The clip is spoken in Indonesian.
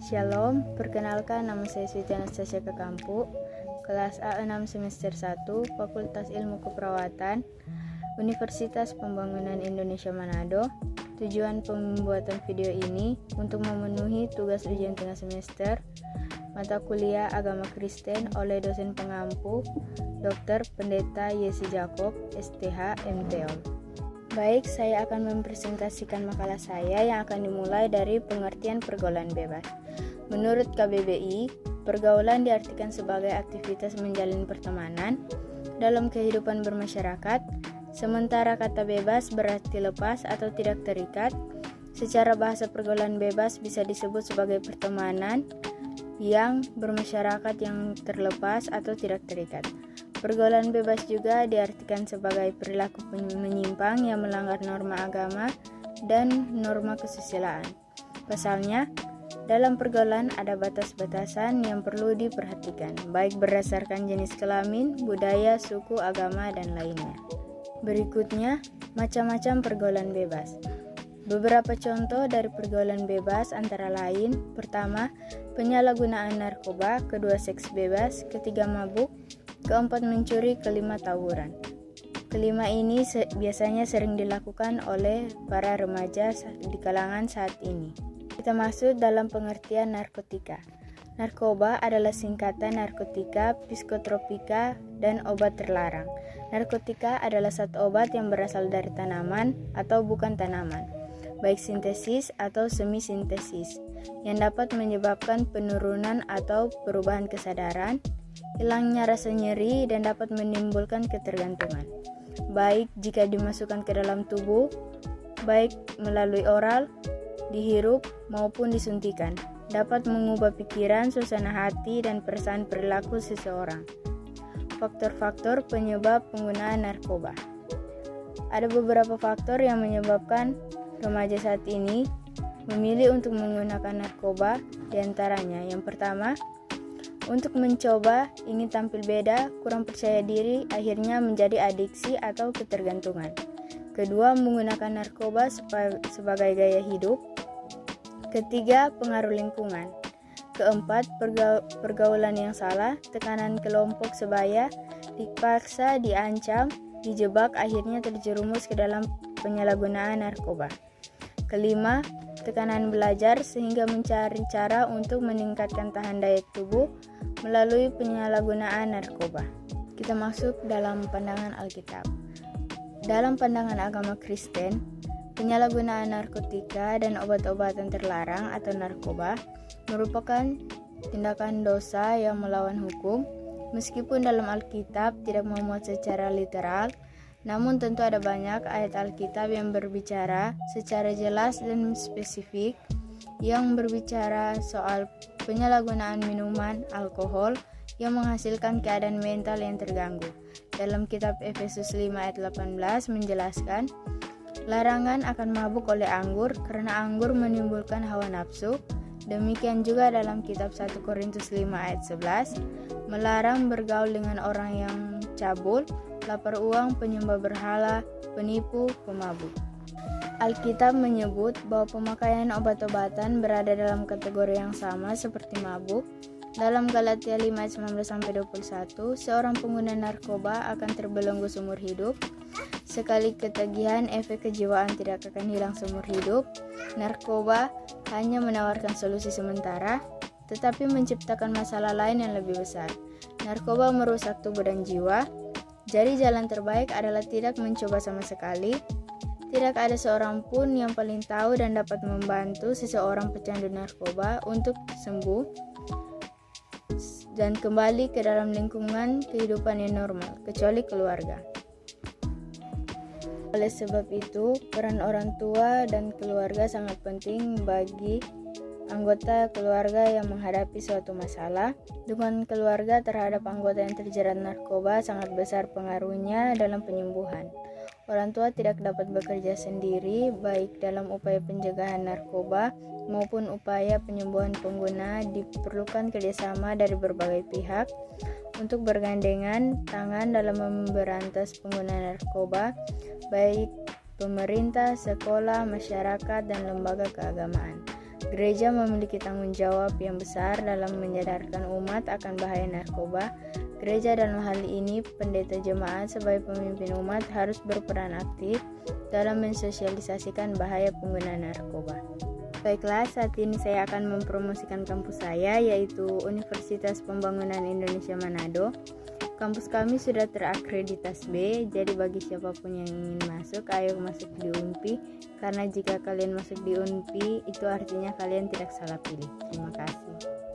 Shalom, perkenalkan nama saya Siti Anastasia Kakampu, kelas A6 semester 1, Fakultas Ilmu Keperawatan, Universitas Pembangunan Indonesia Manado. Tujuan pembuatan video ini untuk memenuhi tugas ujian tengah semester mata kuliah Agama Kristen oleh dosen pengampu Dr. Pendeta Yesi Jacob, STH, MTO. Baik, saya akan mempresentasikan makalah saya yang akan dimulai dari pengertian pergaulan bebas. Menurut KBBI, pergaulan diartikan sebagai aktivitas menjalin pertemanan dalam kehidupan bermasyarakat, sementara kata bebas berarti lepas atau tidak terikat. Secara bahasa, pergaulan bebas bisa disebut sebagai pertemanan yang bermasyarakat yang terlepas atau tidak terikat. Pergaulan bebas juga diartikan sebagai perilaku menyimpang yang melanggar norma agama dan norma kesusilaan. Pasalnya, dalam pergaulan ada batas-batasan yang perlu diperhatikan, baik berdasarkan jenis kelamin, budaya, suku, agama, dan lainnya. Berikutnya, macam-macam pergaulan bebas. Beberapa contoh dari pergaulan bebas antara lain: pertama, penyalahgunaan narkoba; kedua, seks bebas; ketiga, mabuk; keempat, mencuri; kelima, tawuran. Kelima ini biasanya sering dilakukan oleh para remaja di kalangan saat ini. Kita masuk dalam pengertian narkotika. Narkoba adalah singkatan narkotika, psikotropika, dan obat terlarang. Narkotika adalah satu obat yang berasal dari tanaman atau bukan tanaman, baik sintesis atau semi-sintesis, yang dapat menyebabkan penurunan atau perubahan kesadaran, hilangnya rasa nyeri, dan dapat menimbulkan ketergantungan, baik jika dimasukkan ke dalam tubuh, baik melalui oral, dihirup, maupun disuntikan. Dapat mengubah pikiran, suasana hati, dan perasaan perilaku seseorang. Faktor-faktor penyebab penggunaan narkoba. Ada beberapa faktor yang menyebabkan remaja saat ini memilih untuk menggunakan narkoba. Di antaranya, yang pertama, untuk mencoba, ingin tampil beda, kurang percaya diri, akhirnya menjadi adiksi atau ketergantungan. Kedua, menggunakan narkoba sebagai gaya hidup. Ketiga, pengaruh lingkungan. Keempat, pergaulan yang salah, tekanan kelompok sebaya, dipaksa, diancam, dijebak, akhirnya terjerumus ke dalam penyalahgunaan narkoba. Kelima, tekanan belajar sehingga mencari cara untuk meningkatkan tahan daya tubuh melalui penyalahgunaan narkoba. Kita masuk dalam pandangan Alkitab. Dalam pandangan agama Kristen, penyalahgunaan narkotika dan obat-obatan terlarang atau narkoba merupakan tindakan dosa yang melawan hukum. Meskipun dalam Alkitab tidak memuat secara literal, namun tentu ada banyak ayat Alkitab yang berbicara secara jelas dan spesifik yang berbicara soal penyalahgunaan minuman alkohol yang menghasilkan keadaan mental yang terganggu. Dalam kitab Efesus 5 ayat 18 menjelaskan larangan akan mabuk oleh anggur karena anggur menimbulkan hawa nafsu. Demikian juga dalam kitab 1 Korintus 5 ayat 11 melarang bergaul dengan orang yang cabul, lapar uang, penyembah berhala, penipu, pemabuk. Alkitab menyebut bahwa pemakaian obat-obatan berada dalam kategori yang sama seperti mabuk. Dalam Galatia 5 ayat 19-21, seorang pengguna narkoba akan terbelenggu seumur hidup. Sekali ketagihan, efek kejiwaan tidak akan hilang seumur hidup. Narkoba hanya menawarkan solusi sementara, tetapi menciptakan masalah lain yang lebih besar. Narkoba merusak tubuh dan jiwa. Jadi jalan terbaik adalah tidak mencoba sama sekali. Tidak ada seorang pun yang paling tahu dan dapat membantu seseorang pecandu narkoba untuk sembuh dan kembali ke dalam lingkungan kehidupan yang normal, kecuali keluarga. Oleh sebab itu, peran orang tua dan keluarga sangat penting bagi anggota keluarga yang menghadapi suatu masalah. Dukungan keluarga terhadap anggota yang terjerat narkoba sangat besar pengaruhnya dalam penyembuhan. Orang tua tidak dapat bekerja sendiri, baik dalam upaya pencegahan narkoba maupun upaya penyembuhan pengguna. Diperlukan kerjasama dari berbagai pihak untuk bergandengan tangan dalam memberantas pengguna narkoba, baik pemerintah, sekolah, masyarakat, dan lembaga keagamaan. Gereja memiliki tanggung jawab yang besar dalam menyadarkan umat akan bahaya narkoba. Gereja dalam hal ini pendeta jemaat sebagai pemimpin umat harus berperan aktif dalam mensosialisasikan bahaya penggunaan narkoba. Baiklah, saat ini saya akan mempromosikan kampus saya, yaitu Universitas Pembangunan Indonesia Manado. Kampus kami sudah terakreditasi B, jadi bagi siapapun yang ingin masuk, ayo masuk di UNPI. Karena jika kalian masuk di UNPI, itu artinya kalian tidak salah pilih. Terima kasih.